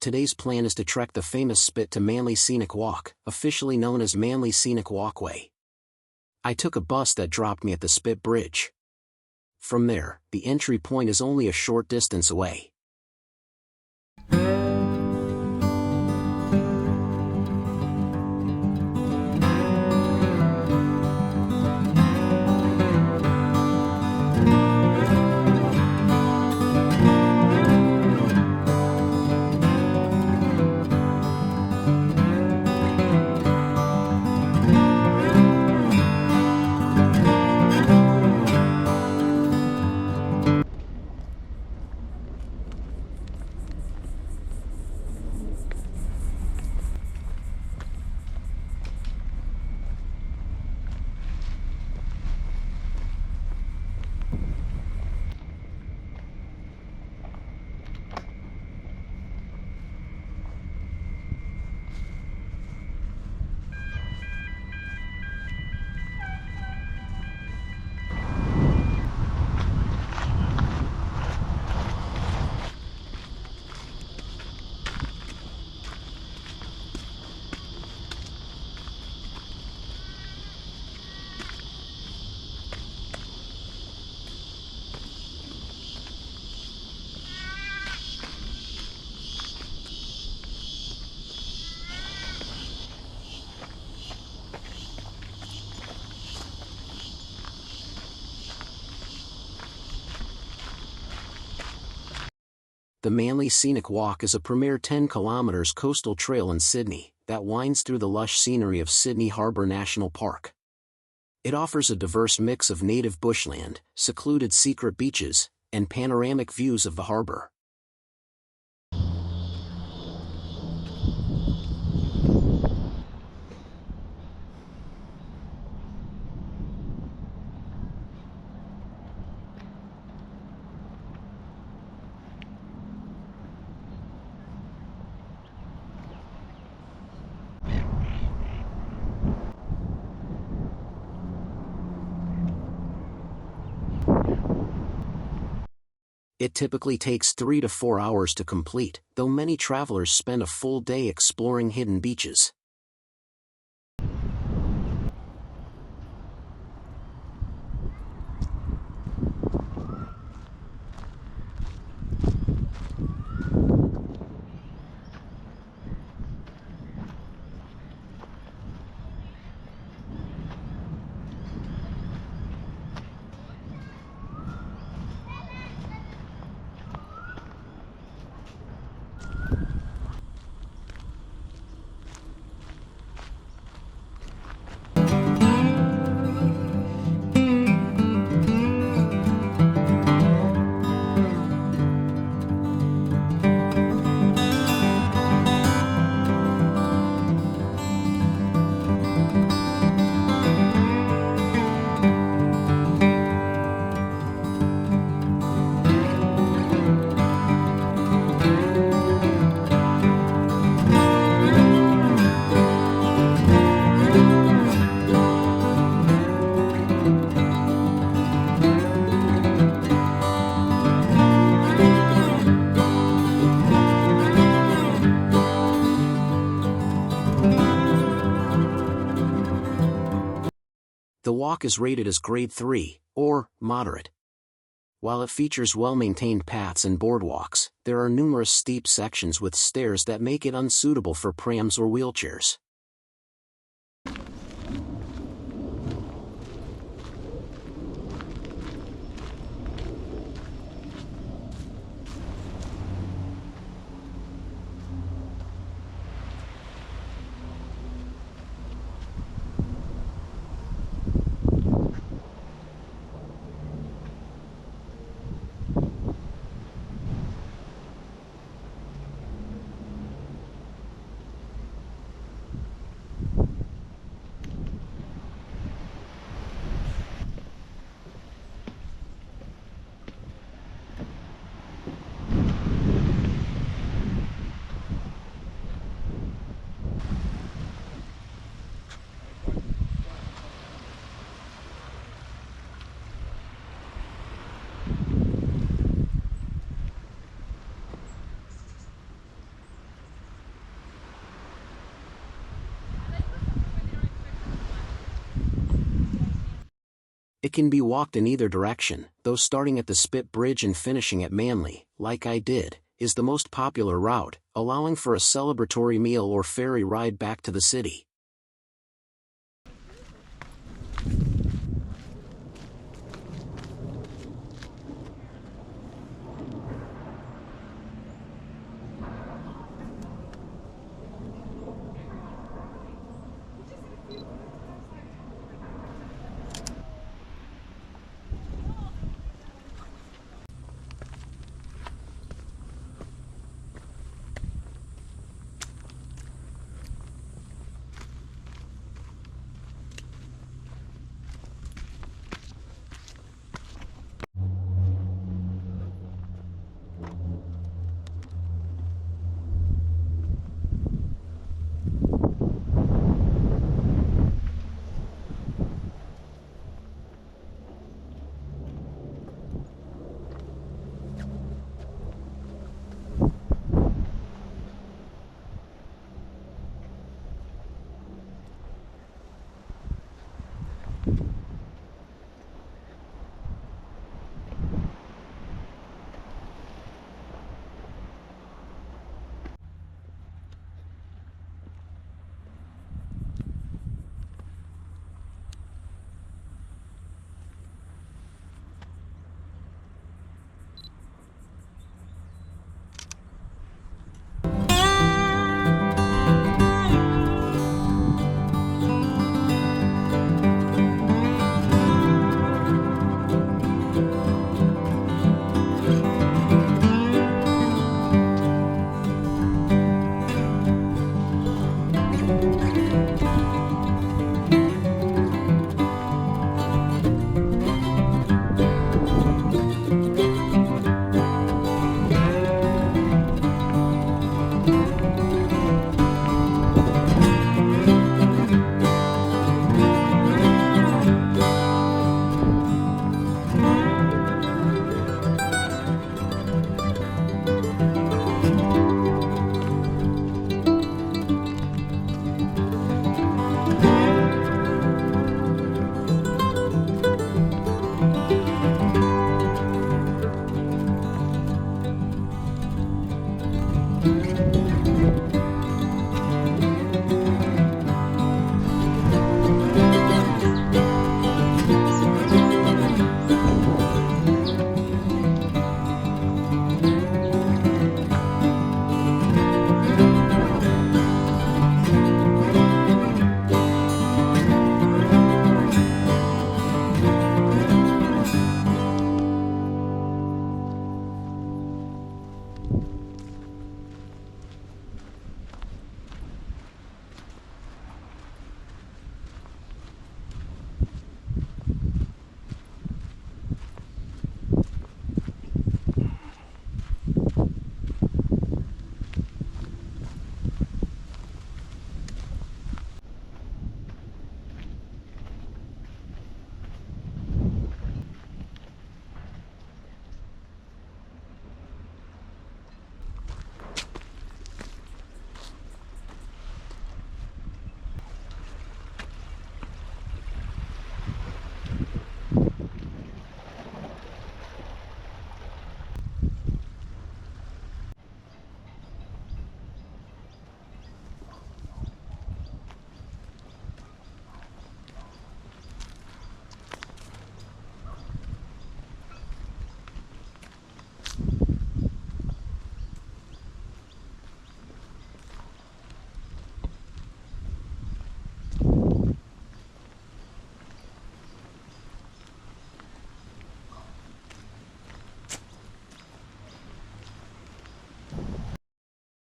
Today's plan is to trek the famous Spit to Manly Scenic Walk, officially known as Manly Scenic Walkway. I took a bus that dropped me at the Spit Bridge. From there, the entry point is only a short distance away. The Manly Scenic Walk is a premier 10 km coastal trail in Sydney that winds through the lush scenery of Sydney Harbour National Park. It offers a diverse mix of native bushland, secluded secret beaches, and panoramic views of the harbour. It typically takes 3 to 4 hours to complete, though many travelers spend a full day exploring hidden beaches. The walk is rated as Grade 3, or moderate. While it features well-maintained paths and boardwalks, there are numerous steep sections with stairs that make it unsuitable for prams or wheelchairs. It can be walked in either direction, though starting at the Spit Bridge and finishing at Manly, like I did, is the most popular route, allowing for a celebratory meal or ferry ride back to the city.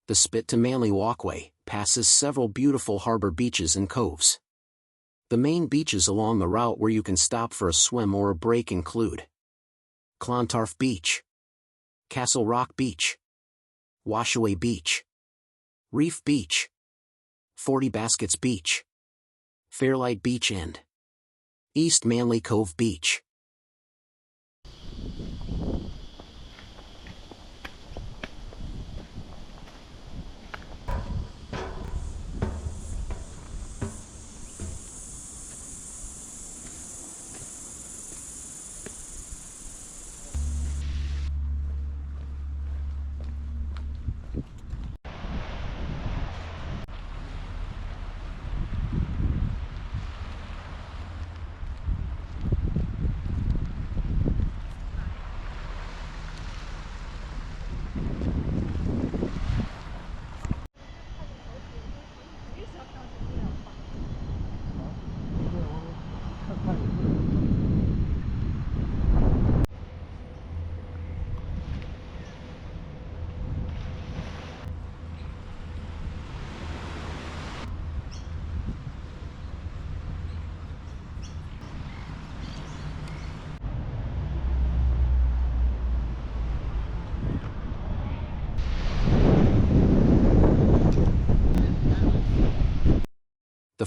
The Spit to Manly Walkway passes several beautiful harbor beaches and coves. The main beaches along the route where you can stop for a swim or a break include Clontarf Beach, Castle Rock Beach, Washaway Beach, Reef Beach, 40 Baskets Beach, Fairlight Beach and East Manly Cove Beach.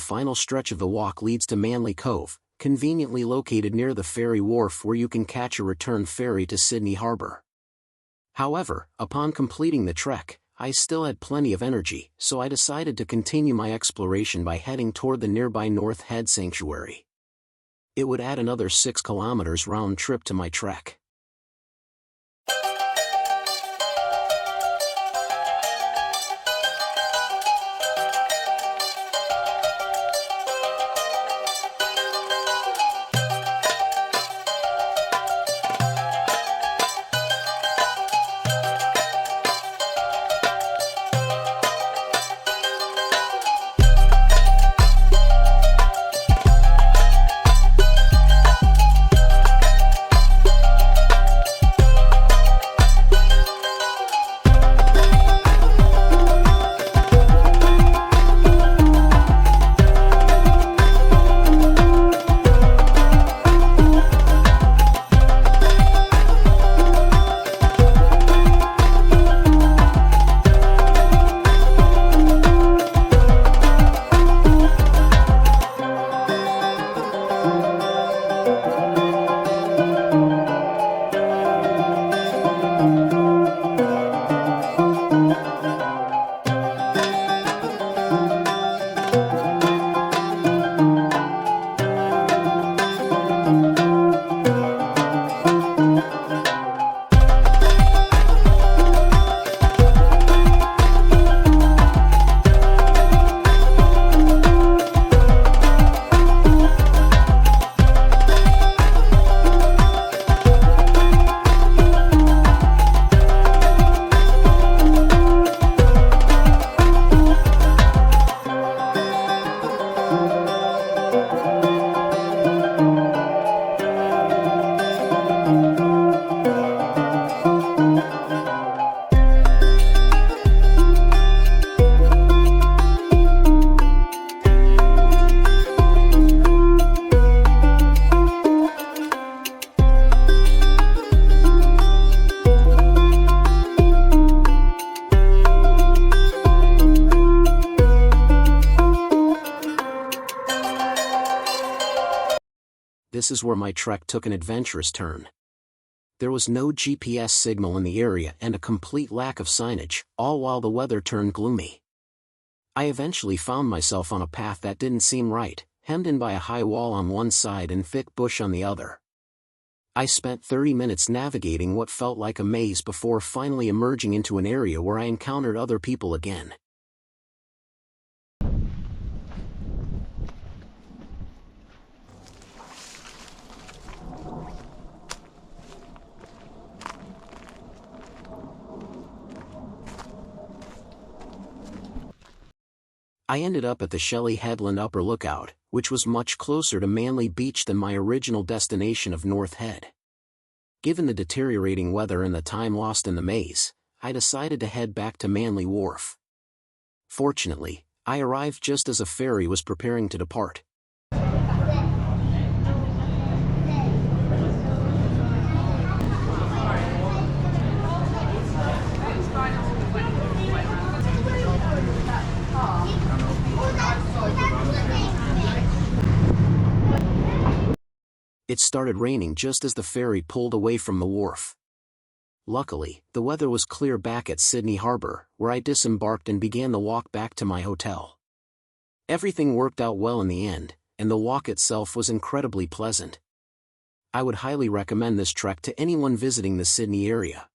final stretch of the walk leads to Manly Cove, conveniently located near the ferry wharf where you can catch a return ferry to Sydney Harbour. However, upon completing the trek, I still had plenty of energy, so I decided to continue my exploration by heading toward the nearby North Head Sanctuary. It would add another 6 kilometers round trip to my trek. This is where my trek took an adventurous turn. There was no GPS signal in the area and a complete lack of signage, all while the weather turned gloomy. I eventually found myself on a path that didn't seem right, hemmed in by a high wall on one side and thick bush on the other. I spent 30 minutes navigating what felt like a maze before finally emerging into an area where I encountered other people again. I ended up at the Shelley Headland Upper Lookout, which was much closer to Manly Beach than my original destination of North Head. Given the deteriorating weather and the time lost in the maze, I decided to head back to Manly Wharf. Fortunately, I arrived just as a ferry was preparing to depart. It started raining just as the ferry pulled away from the wharf. Luckily, the weather was clear back at Sydney Harbour, where I disembarked and began the walk back to my hotel. Everything worked out well in the end, and the walk itself was incredibly pleasant. I would highly recommend this trek to anyone visiting the Sydney area.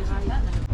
about that in a